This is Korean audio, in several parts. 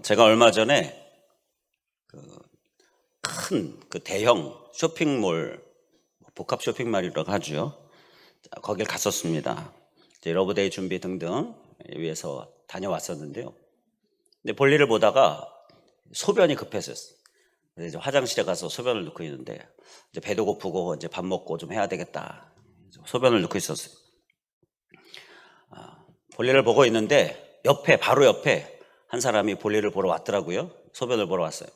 제가 얼마 전에 큰 대형 쇼핑몰, 복합 쇼핑몰이라고 하죠. 거길 갔었습니다. 이제 러브데이 준비 등등 위해서 다녀왔었는데요. 근데 볼일을 보다가 소변이 급했어요. 그래서 이제 화장실에 가서 소변을 넣고 있는데 이제 배도 고프고 이제 밥 먹고 좀 해야 되겠다. 소변을 넣고 있었어요. 볼일을 보고 있는데 바로 옆에 한 사람이 볼일을 보러 왔더라고요. 소변을 보러 왔어요.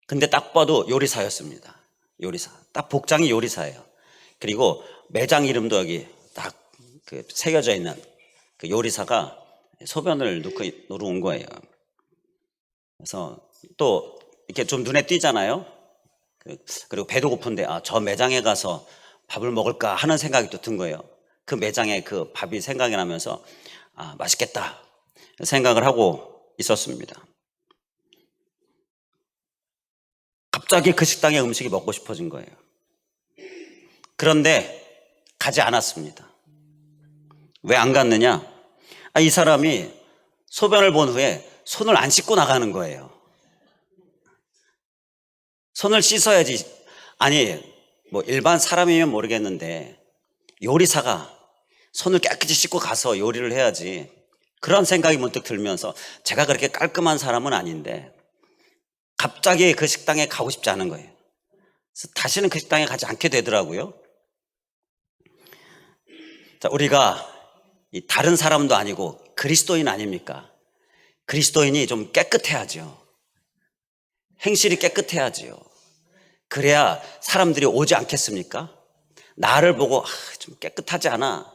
근데 딱 봐도 요리사였습니다. 요리사. 딱 복장이 요리사예요. 그리고 매장 이름도 여기 딱 새겨져 있는 그 요리사가 소변을 넣고 온 거예요. 그래서 또 이렇게 좀 눈에 띄잖아요. 그리고 배도 고픈데 저 매장에 가서 밥을 먹을까 하는 생각이 또 든 거예요. 그 매장에 그 밥이 생각이 나면서 맛있겠다 생각을 하고 있었습니다. 갑자기 그 식당의 음식이 먹고 싶어진 거예요. 그런데 가지 않았습니다. 왜 안 갔느냐? 이 사람이 소변을 본 후에 손을 안 씻고 나가는 거예요. 손을 씻어야지. 아니, 뭐 일반 사람이면 모르겠는데 요리사가 손을 깨끗이 씻고 가서 요리를 해야지. 그런 생각이 문득 들면서 제가 그렇게 깔끔한 사람은 아닌데 갑자기 그 식당에 가고 싶지 않은 거예요. 그래서 다시는 그 식당에 가지 않게 되더라고요. 자, 우리가 다른 사람도 아니고 그리스도인 아닙니까? 그리스도인이 좀 깨끗해야죠. 행실이 깨끗해야지요. 그래야 사람들이 오지 않겠습니까? 나를 보고 좀 깨끗하지 않아.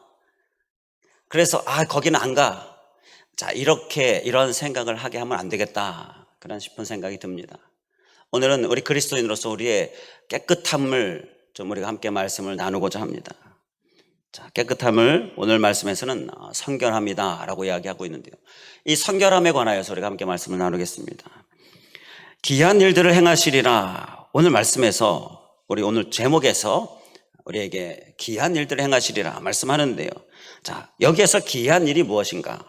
그래서 거기는 안 가. 자, 이런 생각을 하게 하면 안 되겠다. 그런 싶은 생각이 듭니다. 오늘은 우리 그리스도인으로서 우리의 깨끗함을 좀 우리가 함께 말씀을 나누고자 합니다. 자, 깨끗함을 오늘 말씀에서는 성결함이다 라고 이야기하고 있는데요. 이 성결함에 관하여서 우리가 함께 말씀을 나누겠습니다. 기이한 일들을 행하시리라. 오늘 말씀에서 우리 오늘 제목에서 우리에게 기이한 일들을 행하시리라 말씀하는데요. 자, 여기에서 기이한 일이 무엇인가?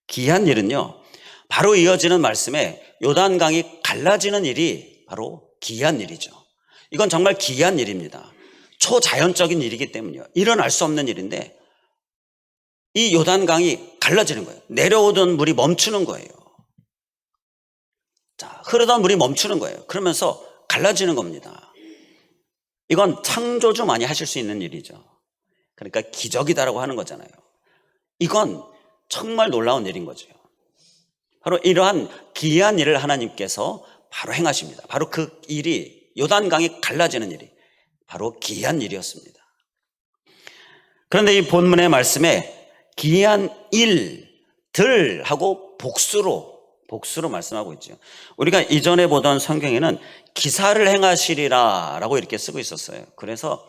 기이한 일은요, 바로 이어지는 말씀에 요단강이 갈라지는 일이 바로 기이한 일이죠. 이건 정말 기이한 일입니다. 초자연적인 일이기 때문이요. 일어날 수 없는 일인데 이 요단강이 갈라지는 거예요. 내려오던 물이 멈추는 거예요. 자, 흐르던 물이 멈추는 거예요. 그러면서 갈라지는 겁니다. 이건 창조주만이 하실 수 있는 일이죠. 그러니까 기적이다라고 하는 거잖아요. 이건 정말 놀라운 일인 거죠. 바로 이러한 기이한 일을 하나님께서 바로 행하십니다. 바로 그 일이 요단강이 갈라지는 일이 바로 기이한 일이었습니다. 그런데 이 본문의 말씀에 기이한 일들 하고 복수로 말씀하고 있죠. 우리가 이전에 보던 성경에는 기사를 행하시리라 라고 이렇게 쓰고 있었어요. 그래서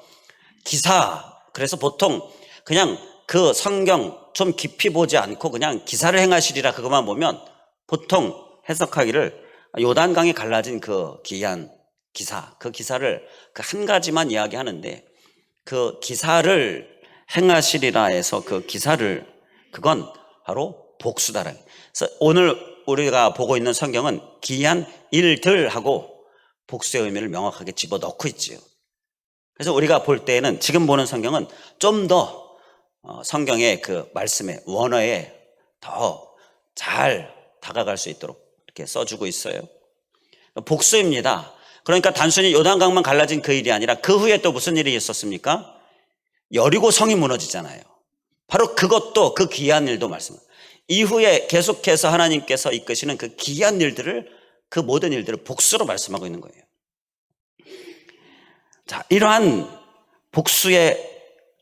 그래서 보통 그냥 그 성경 좀 깊이 보지 않고 그냥 기사를 행하시리라 그것만 보면 보통 해석하기를 요단강이 갈라진 그 기이한 기사, 그 기사를 그 한 가지만 이야기하는데 그 기사를 행하시리라 해서 그 기사를 그건 바로 복수다라. 그래서 오늘 우리가 보고 있는 성경은 기이한 일들 하고 복수의 의미를 명확하게 집어넣고 있지요. 그래서 우리가 볼 때에는 지금 보는 성경은 좀 더 성경의 그 말씀의 원어에 더 잘 다가갈 수 있도록 이렇게 써주고 있어요. 복수입니다. 그러니까 단순히 요단강만 갈라진 그 일이 아니라 그 후에 또 무슨 일이 있었습니까? 여리고 성이 무너지잖아요. 바로 그것도 그 기이한 일도 말씀합니다. 이후에 계속해서 하나님께서 이끄시는 그 기이한 일들을 그 모든 일들을 복수로 말씀하고 있는 거예요. 자, 이러한 복수의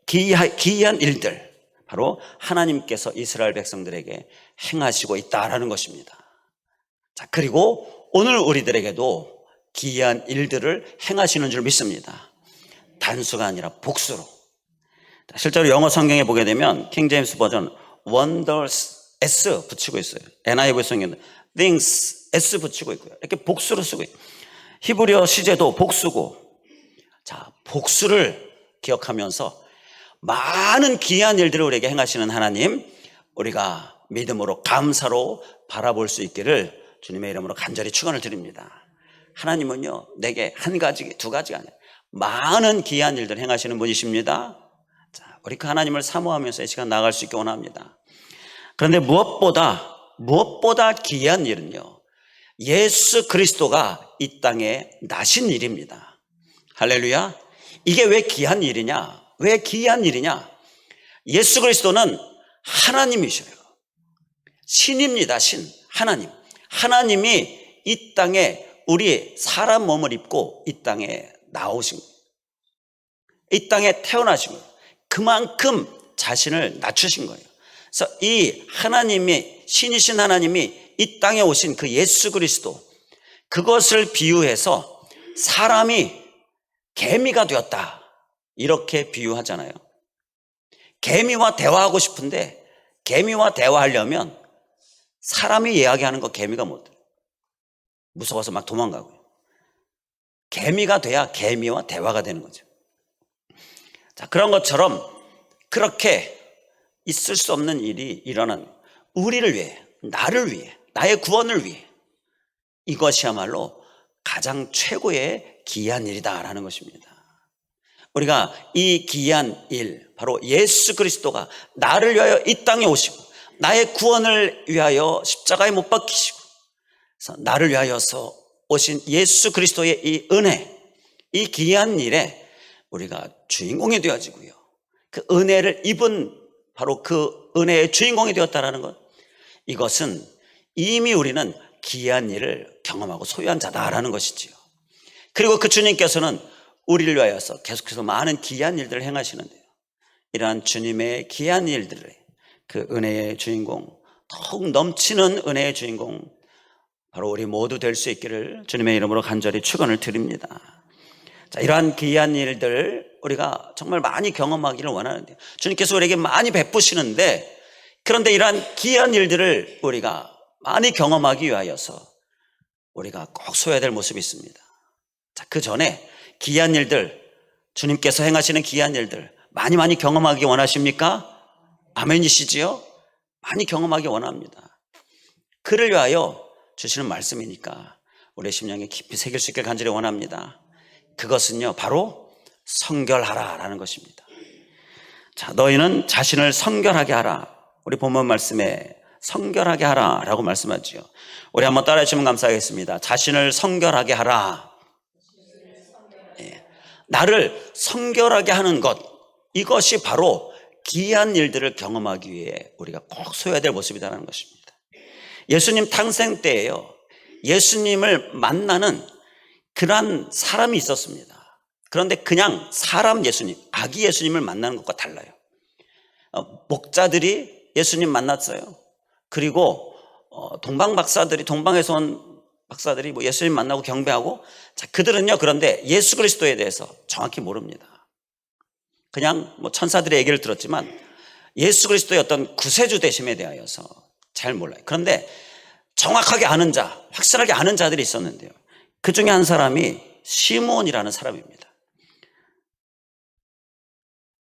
기이한 일들 바로 하나님께서 이스라엘 백성들에게 행하시고 있다라는 것입니다. 자, 그리고 오늘 우리들에게도 기이한 일들을 행하시는 줄 믿습니다. 단수가 아니라 복수로. 실제로 영어 성경에 보게 되면 킹 제임스 버전 wonders S 붙이고 있어요. NIV 성경은 things S 붙이고 있고요. 이렇게 복수로 쓰고 있어요. 히브리어 시제도 복수고. 자, 복수를 기억하면서 많은 기이한 일들을 우리에게 행하시는 하나님 우리가 믿음으로 감사로 바라볼 수 있기를 주님의 이름으로 간절히 축원을 드립니다. 하나님은요, 내게 한 가지, 두 가지가 아니라 많은 기이한 일들 행하시는 분이십니다. 자, 우리 그 하나님을 사모하면서 이 시간 나아갈 수 있게 원합니다. 그런데 무엇보다 기이한 일은요, 예수 그리스도가 이 땅에 나신 일입니다. 할렐루야. 이게 왜 귀한 일이냐? 왜 귀한 일이냐? 예수 그리스도는 하나님이셔요. 신입니다. 신. 하나님. 하나님이 이 땅에 우리 사람 몸을 입고 이 땅에 나오신 거예요. 이 땅에 태어나신 거예요. 그만큼 자신을 낮추신 거예요. 그래서 이 하나님이, 신이신 하나님이 이 땅에 오신 그 예수 그리스도, 그것을 비유해서 사람이 개미가 되었다, 이렇게 비유하잖아요. 개미와 대화하고 싶은데 개미와 대화하려면 사람이 이야기하는 거 개미가 못 들어요. 무서워서 막 도망가고요. 개미가 돼야 개미와 대화가 되는 거죠. 자, 그런 것처럼 그렇게 있을 수 없는 일이 일어난, 우리를 위해, 나를 위해, 나의 구원을 위해, 이것이야말로 가장 최고의 기이한 일이다라는 것입니다. 우리가 이 기이한 일, 바로 예수 그리스도가 나를 위하여 이 땅에 오시고 나의 구원을 위하여 십자가에 못 박히시고, 그래서 나를 위하여서 오신 예수 그리스도의 이 은혜, 이 기이한 일에 우리가 주인공이 되어지고요, 그 은혜를 입은 바로 그 은혜의 주인공이 되었다는 것, 이것은 이미 우리는 기이한 일을 경험하고 소유한 자다라는 것이지요. 그리고 그 주님께서는 우리를 위하여서 계속해서 많은 기이한 일들을 행하시는데요, 이러한 주님의 기이한 일들의 그 은혜의 주인공, 더욱 넘치는 은혜의 주인공, 바로 우리 모두 될 수 있기를 주님의 이름으로 간절히 축원을 드립니다. 자, 이러한 기이한 일들 우리가 정말 많이 경험하기를 원하는데요, 주님께서 우리에게 많이 베푸시는데, 그런데 이러한 기이한 일들을 우리가 많이 경험하기 위하여서 우리가 꼭 소해야 될 모습이 있습니다. 자, 그 전에 기이한 일들, 주님께서 행하시는 기이한 일들 많이 경험하기 원하십니까? 아멘이시지요? 많이 경험하기 원합니다. 그를 위하여 주시는 말씀이니까 우리의 심령에 깊이 새길 수 있게 간절히 원합니다. 그것은요, 바로 성결하라라는 것입니다. 자, 너희는 자신을 성결하게 하라. 우리 본문 말씀에 성결하게 하라라고 말씀하지요. 우리 한번 따라해 주시면 감사하겠습니다. 자신을 성결하게 하라. 예. 나를 성결하게 하는 것, 이것이 바로 기이한 일들을 경험하기 위해 우리가 꼭 소해야 될 모습이라는 것입니다. 예수님 탄생 때에요, 예수님을 만나는 그런 사람이 있었습니다. 그런데 그냥 사람 예수님, 아기 예수님을 만나는 것과 달라요. 목자들이 예수님 만났어요. 그리고 동방에서 온 박사들이 예수님 만나고 경배하고, 자, 그들은요, 그런데 예수 그리스도에 대해서 정확히 모릅니다. 그냥 천사들의 얘기를 들었지만 예수 그리스도의 어떤 구세주 되심에 대하여서 잘 몰라요. 그런데 정확하게 아는 자, 확실하게 아는 자들이 있었는데요, 그 중에 한 사람이 시몬이라는 사람입니다.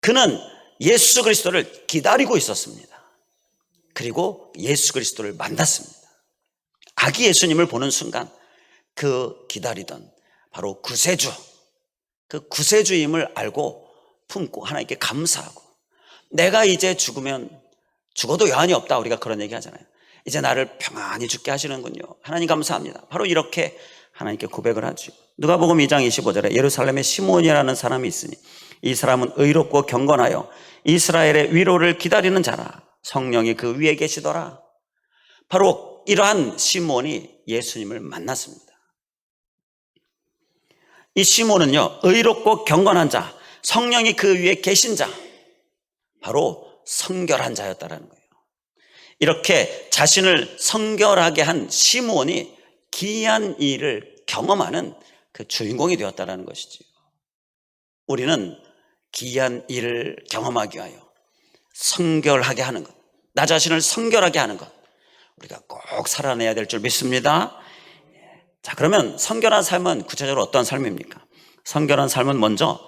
그는 예수 그리스도를 기다리고 있었습니다. 그리고 예수 그리스도를 만났습니다. 아기 예수님을 보는 순간 그 기다리던 바로 구세주, 그 구세주임을 알고 품고 하나님께 감사하고, 내가 이제 죽어도 여한이 없다, 우리가 그런 얘기 하잖아요. 이제 나를 평안히 죽게 하시는군요. 하나님 감사합니다. 바로 이렇게 하나님께 고백을 하죠. 누가복음 2장 25절에 예루살렘에 시몬이라는 사람이 있으니 이 사람은 의롭고 경건하여 이스라엘의 위로를 기다리는 자라. 성령이 그 위에 계시더라. 바로 이러한 시몬이 예수님을 만났습니다. 이 시몬은요, 의롭고 경건한 자, 성령이 그 위에 계신 자, 바로 성결한 자였다는 거예요. 이렇게 자신을 성결하게 한 시몬이 기이한 일을 경험하는 그 주인공이 되었다는 것이지요. 우리는 기이한 일을 경험하기 위하여 성결하게 하는 것, 나 자신을 성결하게 하는 것, 우리가 꼭 살아내야 될 줄 믿습니다. 자, 그러면 성결한 삶은 구체적으로 어떤 삶입니까? 성결한 삶은 먼저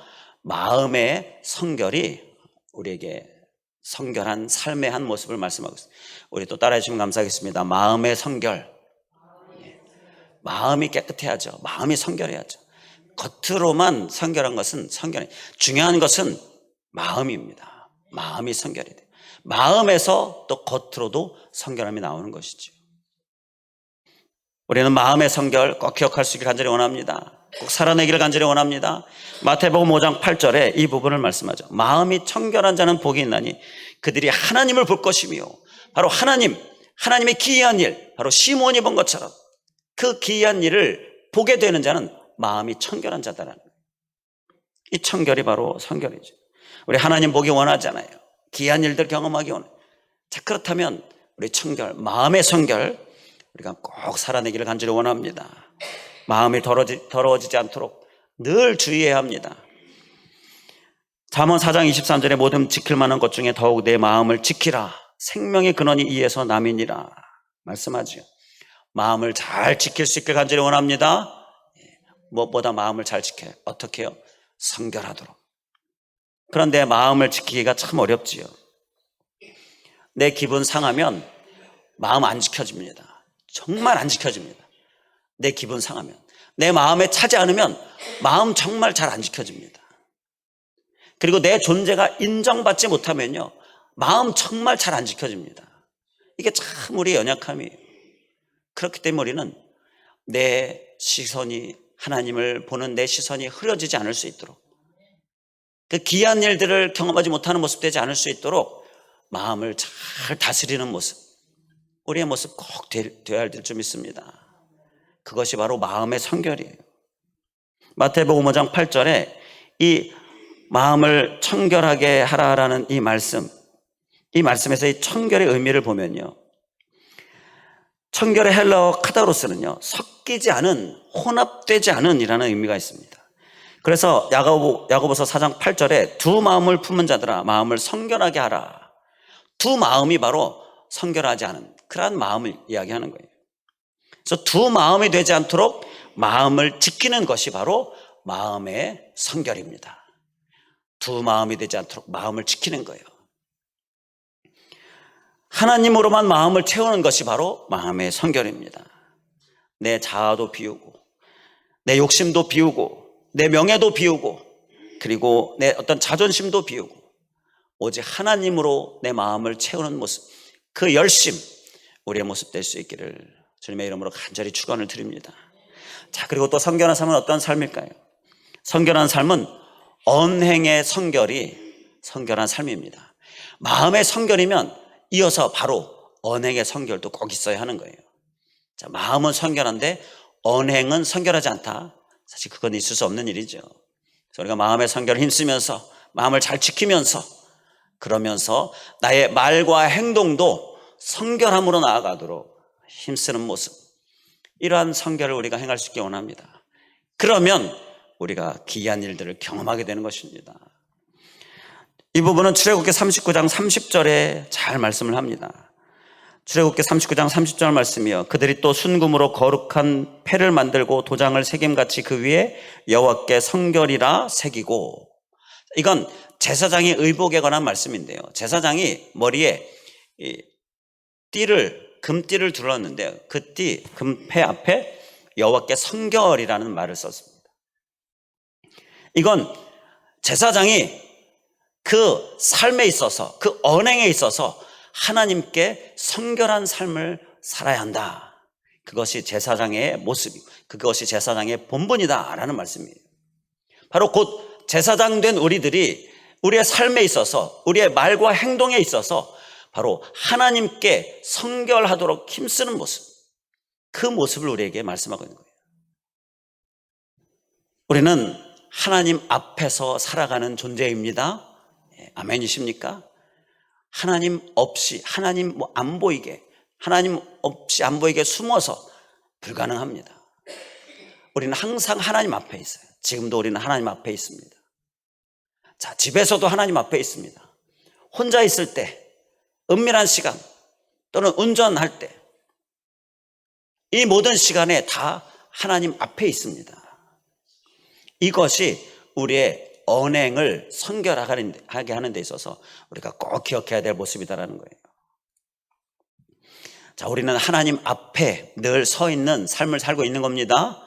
마음의 성결이 우리에게 성결한 삶의 한 모습을 말씀하고 있습니다. 우리 또 따라해 주시면 감사하겠습니다. 마음의 성결. 마음이 깨끗해야죠. 마음이 성결해야죠. 겉으로만 성결한 것은 성결해. 중요한 것은 마음입니다. 마음이 성결해야 돼요. 마음에서 또 겉으로도 성결함이 나오는 것이죠. 우리는 마음의 성결 꼭 기억할 수 있기를 간절히 원합니다. 꼭 살아내기를 간절히 원합니다. 마태복음 5장 8절에 이 부분을 말씀하죠. 마음이 청결한 자는 복이 있나니 그들이 하나님을 볼 것이며, 바로 하나님의 기이한 일, 바로 시몬이 본 것처럼 그 기이한 일을 보게 되는 자는 마음이 청결한 자다라는 거예요. 이 청결이 바로 성결이죠. 우리 하나님 보기 원하잖아요. 기이한 일들 경험하기 원해요. 자, 그렇다면 우리 청결, 마음의 성결 우리가 꼭 살아내기를 간절히 원합니다. 마음이 더러워지지 않도록 늘 주의해야 합니다. 잠언 4장 23절에 모든 지킬 만한 것 중에 더욱 내 마음을 지키라. 생명의 근원이 이에서 남이니라 말씀하지요. 마음을 잘 지킬 수 있길 간절히 원합니다. 무엇보다 마음을 잘 지켜요. 어떻게 해요? 성결하도록. 그런데 마음을 지키기가 참 어렵지요. 내 기분 상하면 마음 안 지켜집니다. 정말 안 지켜집니다. 내 기분 상하면, 내 마음에 차지 않으면 마음 정말 잘 안 지켜집니다. 그리고 내 존재가 인정받지 못하면요, 마음 정말 잘 안 지켜집니다. 이게 참 우리의 연약함이에요. 그렇기 때문에 우리는 내 시선이, 하나님을 보는 내 시선이 흐려지지 않을 수 있도록, 그 귀한 일들을 경험하지 못하는 모습 되지 않을 수 있도록 마음을 잘 다스리는 모습, 우리의 모습 꼭 되어야 할 줄 믿습니다. 그것이 바로 마음의 성결이에요. 마태복음 5장 8절에 이 마음을 청결하게 하라라는 이 말씀에서 이 청결의 의미를 보면요, 청결의 헬라어 카다로스는요, 섞이지 않은, 혼합되지 않은 이라는 의미가 있습니다. 그래서 야고보서 4장 8절에 두 마음을 품은 자들아 마음을 성결하게 하라. 두 마음이 바로 성결하지 않은 그러한 마음을 이야기하는 거예요. 그래서 두 마음이 되지 않도록 마음을 지키는 것이 바로 마음의 성결입니다. 두 마음이 되지 않도록 마음을 지키는 거예요. 하나님으로만 마음을 채우는 것이 바로 마음의 성결입니다. 내 자아도 비우고, 내 욕심도 비우고, 내 명예도 비우고, 그리고 내 어떤 자존심도 비우고, 오직 하나님으로 내 마음을 채우는 모습, 그 열심, 우리의 모습 될 수 있기를 주님의 이름으로 간절히 축원을 드립니다. 자, 그리고 또 성결한 삶은 어떤 삶일까요? 성결한 삶은 언행의 성결이 성결한 삶입니다. 마음의 성결이면 이어서 바로 언행의 성결도 꼭 있어야 하는 거예요. 자, 마음은 성결한데 언행은 성결하지 않다. 사실 그건 있을 수 없는 일이죠. 그래서 우리가 마음의 성결을 힘쓰면서 마음을 잘 지키면서, 그러면서 나의 말과 행동도 성결함으로 나아가도록 힘쓰는 모습, 이러한 성결을 우리가 행할 수 있게 원합니다. 그러면 우리가 기이한 일들을 경험하게 되는 것입니다. 이 부분은 출애굽기 39장 30절에 잘 말씀을 합니다. 출애굽기 39장 30절 말씀이요, 그들이 또 순금으로 거룩한 패를 만들고 도장을 새김같이 그 위에 여호와께 성결이라 새기고. 이건 제사장의 의복에 관한 말씀인데요, 제사장이 머리에 금띠를 둘렀는데 그 띠, 금패 앞에 여호와께 성결이라는 말을 썼습니다. 이건 제사장이 그 삶에 있어서, 그 언행에 있어서 하나님께 성결한 삶을 살아야 한다. 그것이 제사장의 모습이고 그것이 제사장의 본분이다라는 말씀이에요. 바로 곧 제사장 된 우리들이 우리의 삶에 있어서, 우리의 말과 행동에 있어서 바로 하나님께 성결하도록 힘쓰는 모습, 그 모습을 우리에게 말씀하고 있는 거예요. 우리는 하나님 앞에서 살아가는 존재입니다. 아멘이십니까? 하나님 없이, 하나님 안 보이게, 하나님 없이 안 보이게 숨어서 불가능합니다. 우리는 항상 하나님 앞에 있어요. 지금도 우리는 하나님 앞에 있습니다. 자, 집에서도 하나님 앞에 있습니다. 혼자 있을 때, 은밀한 시간 또는 운전할 때, 이 모든 시간에 다 하나님 앞에 있습니다. 이것이 우리의 언행을 성결하게 하는 데 있어서 우리가 꼭 기억해야 될 모습이다라는 거예요. 자, 우리는 하나님 앞에 늘 서 있는 삶을 살고 있는 겁니다.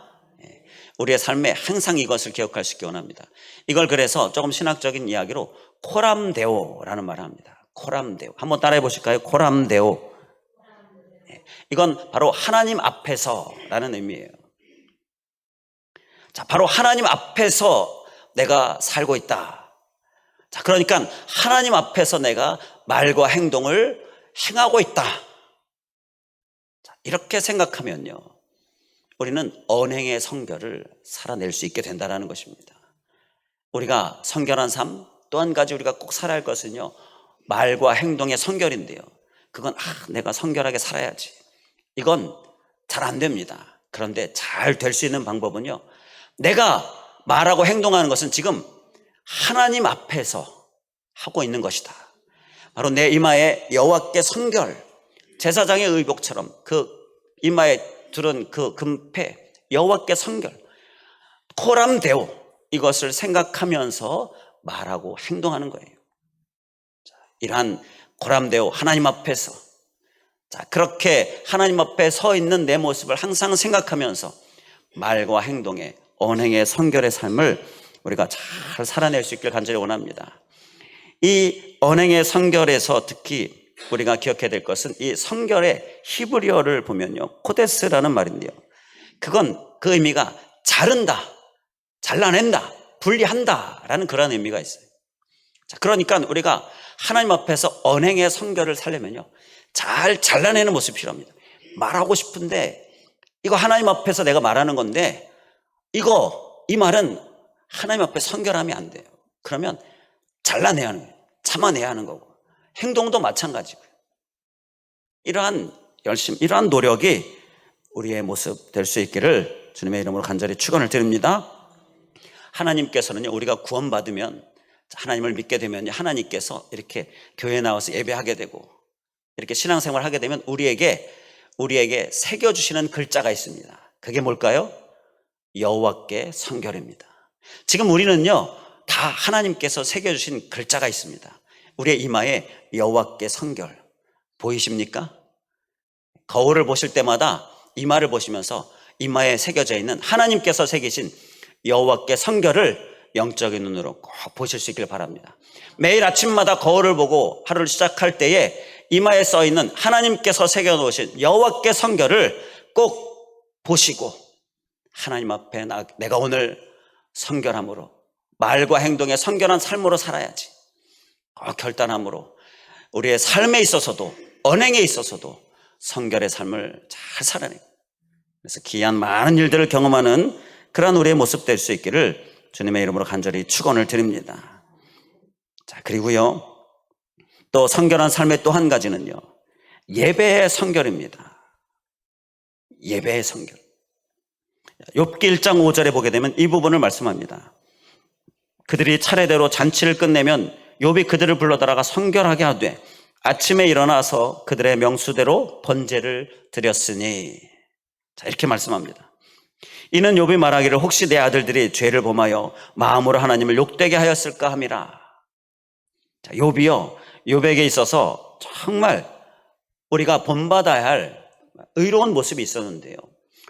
우리의 삶에 항상 이것을 기억할 수 있기 원합니다. 이걸 그래서 조금 신학적인 이야기로 코람데오라는 말을 합니다. 코람데오. 한번 따라해 보실까요? 코람데오. 이건 바로 하나님 앞에서라는 의미예요. 자, 바로 하나님 앞에서 내가 살고 있다. 자, 그러니까 하나님 앞에서 내가 말과 행동을 행하고 있다. 자, 이렇게 생각하면요, 우리는 언행의 성결을 살아낼 수 있게 된다는 것입니다. 우리가 성결한 삶, 또 한 가지 우리가 꼭 살아야 할 것은요, 말과 행동의 성결인데요, 그건 내가 성결하게 살아야지, 이건 잘 안 됩니다. 그런데 잘 될 수 있는 방법은요, 내가 말하고 행동하는 것은 지금 하나님 앞에서 하고 있는 것이다. 바로 내 이마에 여호와께 성결, 제사장의 의복처럼 그 이마에 두른 그 금패, 여호와께 성결, 코람데오, 이것을 생각하면서 말하고 행동하는 거예요. 자, 이러한 코람데오, 하나님 앞에서, 자, 그렇게 하나님 앞에 서 있는 내 모습을 항상 생각하면서 말과 행동에 언행의 성결의 삶을 우리가 잘 살아낼 수 있길 간절히 원합니다. 이 언행의 성결에서 특히 우리가 기억해야 될 것은 이 성결의 히브리어를 보면요, 코데스라는 말인데요, 그건 그 의미가 자른다, 잘라낸다, 분리한다 라는 그런 의미가 있어요. 자, 그러니까 우리가 하나님 앞에서 언행의 성결을 살려면요, 잘 잘라내는 모습이 필요합니다. 말하고 싶은데 이거 하나님 앞에서 내가 말하는 건데 이 말은 하나님 앞에 성결하면 안 돼요. 그러면 잘라내야 하는 거예요. 참아내야 하는 거고, 행동도 마찬가지고요. 이러한 열심, 이러한 노력이 우리의 모습 될 수 있기를 주님의 이름으로 간절히 축원을 드립니다. 하나님께서는요, 우리가 구원받으면, 하나님을 믿게 되면 하나님께서 이렇게 교회에 나와서 예배하게 되고 이렇게 신앙생활을 하게 되면 우리에게 새겨주시는 글자가 있습니다. 그게 뭘까요? 여호와께 성결입니다. 지금 우리는요, 다 하나님께서 새겨주신 글자가 있습니다. 우리의 이마에 여호와께 성결 보이십니까? 거울을 보실 때마다 이마를 보시면서 이마에 새겨져 있는 하나님께서 새기신 여호와께 성결을 영적인 눈으로 꼭 보실 수 있길 바랍니다. 매일 아침마다 거울을 보고 하루를 시작할 때에 이마에 써 있는 하나님께서 새겨놓으신 여호와께 성결을 꼭 보시고 하나님 앞에 내가 오늘 성결함으로, 말과 행동에 성결한 삶으로 살아야지, 결단함으로 우리의 삶에 있어서도 언행에 있어서도 성결의 삶을 잘 살아내고, 그래서 귀한 많은 일들을 경험하는 그러한 우리의 모습 될 수 있기를 주님의 이름으로 간절히 축원을 드립니다. 자, 그리고요, 또 성결한 삶의 또 한 가지는요, 예배의 성결입니다. 예배의 성결. 욥기 1장 5절에 보게 되면 이 부분을 말씀합니다. 그들이 차례대로 잔치를 끝내면 욥이 그들을 불러다가 성결하게 하되 아침에 일어나서 그들의 명수대로 번제를 드렸으니. 자, 이렇게 말씀합니다. 이는 욥이 말하기를 혹시 내 아들들이 죄를 범하여 마음으로 하나님을 욕되게 하였을까 함이라. 자, 욥에게 있어서 정말 우리가 본받아야 할 의로운 모습이 있었는데요,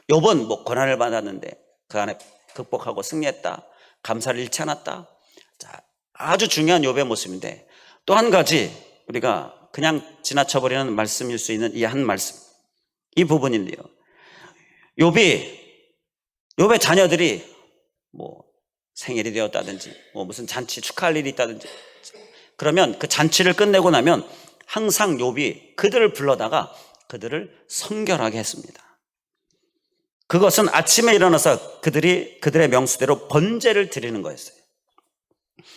욥은 고난을 받았는데 그 안에 극복하고 승리했다, 감사를 잃지 않았다. 자, 아주 중요한 욥의 모습인데, 또 한 가지 우리가 그냥 지나쳐버리는 말씀일 수 있는 이 한 말씀, 이 부분인데요, 욥의 자녀들이 생일이 되었다든지 무슨 잔치 축하할 일이 있다든지, 그러면 그 잔치를 끝내고 나면 항상 욥이 그들을 불러다가 그들을 성결하게 했습니다. 그것은 아침에 일어나서 그들의 명수대로 번제를 드리는 거였어요.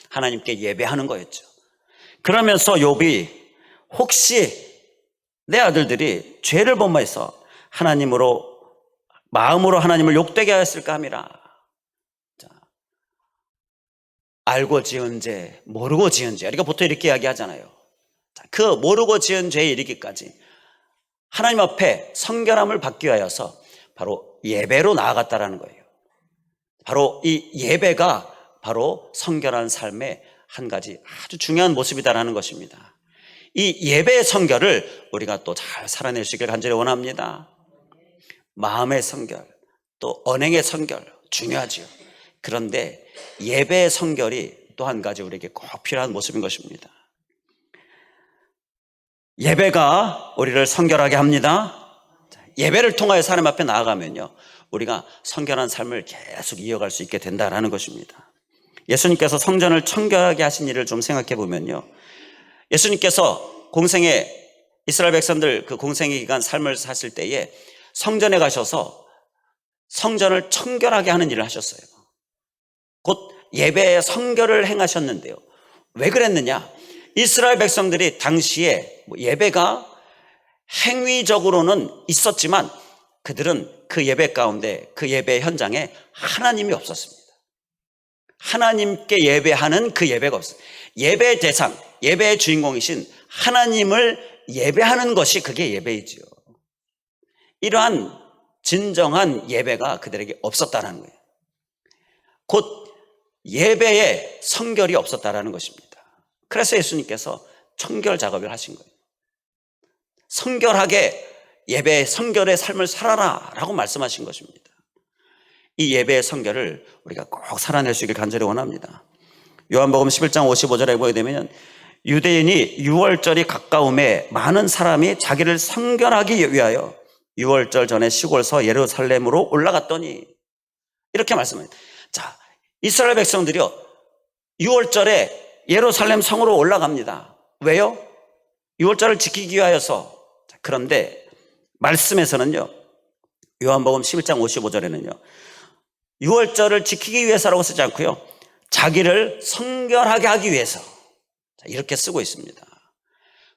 하나님께 예배하는 거였죠. 그러면서 욥이 혹시 내 아들들이 죄를 범해서 마음으로 하나님을 욕되게 하였을까 함이라. 자, 알고 지은 죄, 모르고 지은 죄, 우리가 보통 이렇게 이야기하잖아요. 자, 그 모르고 지은 죄에 이르기까지 하나님 앞에 성결함을 받기 위하여서 바로 예배로 나아갔다라는 거예요. 바로 이 예배가 바로 성결한 삶의 한 가지 아주 중요한 모습이다라는 것입니다. 이 예배의 성결을 우리가 또 잘 살아낼 수 있길 간절히 원합니다. 마음의 성결, 또 언행의 성결 중요하지요. 그런데 예배의 성결이 또 한 가지 우리에게 꼭 필요한 모습인 것입니다. 예배가 우리를 성결하게 합니다. 예배를 통하여 하나님 앞에 나아가면요, 우리가 성결한 삶을 계속 이어갈 수 있게 된다라는 것입니다. 예수님께서 성전을 청결하게 하신 일을 좀 생각해 보면요, 예수님께서 이스라엘 백성들 그 공생의 기간 삶을 사실 때에 성전에 가셔서 성전을 청결하게 하는 일을 하셨어요. 곧 예배의 성결을 행하셨는데요. 왜 그랬느냐? 이스라엘 백성들이 당시에 예배가 행위적으로는 있었지만 그들은 그 예배 가운데, 그 예배 현장에 하나님이 없었습니다. 하나님께 예배하는 그 예배가 없어요. 예배의 대상, 예배의 주인공이신 하나님을 예배하는 것이 그게 예배이지요. 이러한 진정한 예배가 그들에게 없었다는 거예요. 곧 예배의 성결이 없었다는 것입니다. 그래서 예수님께서 청결 작업을 하신 거예요. 성결하게 예배의 성결의 삶을 살아라 라고 말씀하신 것입니다. 이 예배의 성결을 우리가 꼭 살아낼 수 있길 간절히 원합니다. 요한복음 11장 55절에 보게 되면 유대인이 유월절이 가까움에 많은 사람이 자기를 성결하기 위하여 유월절 전에 시골서 예루살렘으로 올라갔더니, 이렇게 말씀합니다. 자, 이스라엘 백성들이요, 유월절에 예루살렘 성으로 올라갑니다. 왜요? 유월절을 지키기 위하여서. 그런데 말씀에서는요, 요한복음 11장 55절에는요 유월절을 지키기 위해서라고 쓰지 않고요, 자기를 성결하게 하기 위해서, 이렇게 쓰고 있습니다.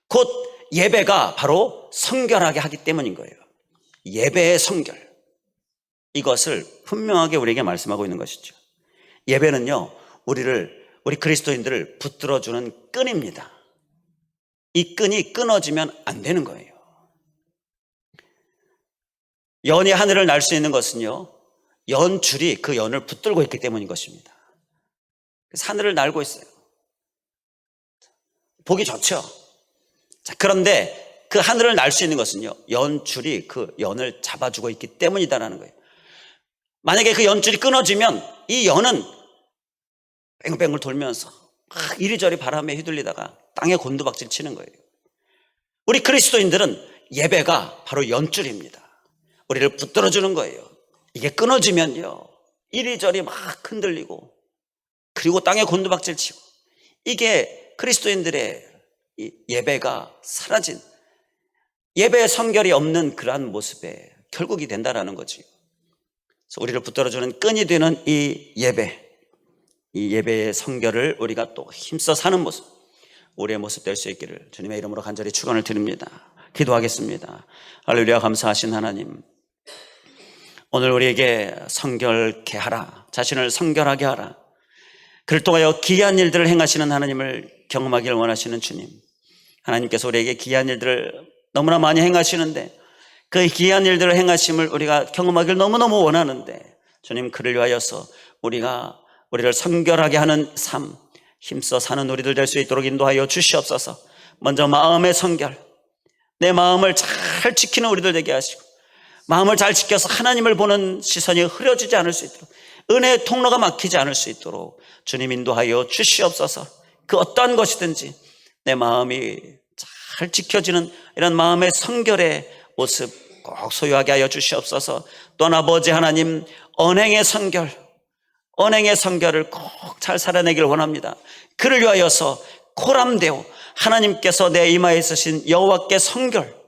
곧 예배가 바로 성결하게 하기 때문인 거예요. 예배의 성결, 이것을 분명하게 우리에게 말씀하고 있는 것이죠. 예배는요, 우리 그리스도인들을 붙들어주는 끈입니다. 이 끈이 끊어지면 안 되는 거예요. 연이 하늘을 날 수 있는 것은요, 연줄이 그 연을 붙들고 있기 때문인 것입니다. 그래서 하늘을 날고 있어요. 보기 좋죠. 자, 그런데 그 하늘을 날 수 있는 것은요, 연줄이 그 연을 잡아주고 있기 때문이다라는 거예요. 만약에 그 연줄이 끊어지면 이 연은 뺑뺑을 돌면서 이리저리 바람에 휘둘리다가 땅에 곤두박질 치는 거예요. 우리 그리스도인들은 예배가 바로 연줄입니다. 우리를 붙들어주는 거예요. 이게 끊어지면요, 이리저리 막 흔들리고, 그리고 땅에 곤두박질 치고, 이게 그리스도인들의 예배가 사라진, 예배의 성결이 없는 그러한 모습의 결국이 된다라는 거지. 그래서 우리를 붙들어주는 끈이 되는 이 예배의 성결을 우리가 또 힘써 사는 모습, 우리의 모습 될 수 있기를 주님의 이름으로 간절히 축원을 드립니다. 기도하겠습니다. 할렐루야. 감사하신 하나님, 오늘 우리에게 성결케 하라, 자신을 성결하게 하라, 그를 통하여 기이한 일들을 행하시는 하나님을 경험하기를 원하시는 주님, 하나님께서 우리에게 기이한 일들을 너무나 많이 행하시는데, 그 기이한 일들을 행하심을 우리가 경험하기를 너무너무 원하는데, 주님, 그를 위하여서 우리를 성결하게 하는 삶, 힘써 사는 우리들 될 수 있도록 인도하여 주시옵소서. 먼저 마음의 성결, 내 마음을 잘 지키는 우리들 되게 하시고, 마음을 잘 지켜서 하나님을 보는 시선이 흐려지지 않을 수 있도록, 은혜의 통로가 막히지 않을 수 있도록 주님 인도하여 주시옵소서. 그 어떠한 것이든지 내 마음이 잘 지켜지는 이런 마음의 성결의 모습 꼭 소유하게 하여 주시옵소서. 또한 아버지 하나님, 언행의 성결을 꼭 잘 살아내기를 원합니다. 그를 위하여서 코람데오, 하나님께서 내 이마에 쓰신 여호와께 성결,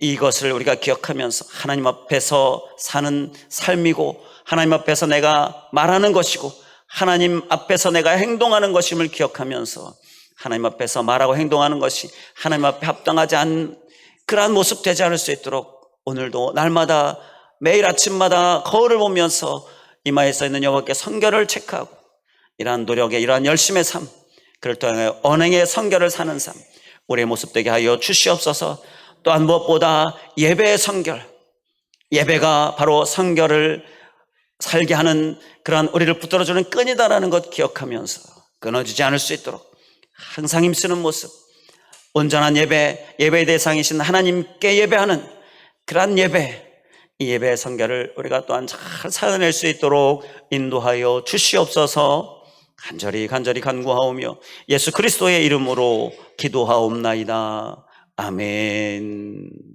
이것을 우리가 기억하면서 하나님 앞에서 사는 삶이고, 하나님 앞에서 내가 말하는 것이고, 하나님 앞에서 내가 행동하는 것임을 기억하면서 하나님 앞에서 말하고 행동하는 것이 하나님 앞에 합당하지 않은 그러한 모습 되지 않을 수 있도록 오늘도 날마다 매일 아침마다 거울을 보면서 이마에 써 있는 여호와께 성결을 체크하고, 이러한 노력에, 이러한 열심의 삶, 그를 통해 언행의 성결을 사는 삶, 우리의 모습 되게 하여 주시옵소서. 또한 무엇보다 예배의 성결, 예배가 바로 성결을 살게 하는 그러한 우리를 붙들어주는 끈이다라는 것 기억하면서 끊어지지 않을 수 있도록 항상 힘쓰는 모습, 온전한 예배, 예배의 대상이신 하나님께 예배하는 그러한 예배, 이 예배의 성결을 우리가 또한 잘 살아낼 수 있도록 인도하여 주시옵소서. 간절히 간구하오며 예수 그리스도의 이름으로 기도하옵나이다. 아멘.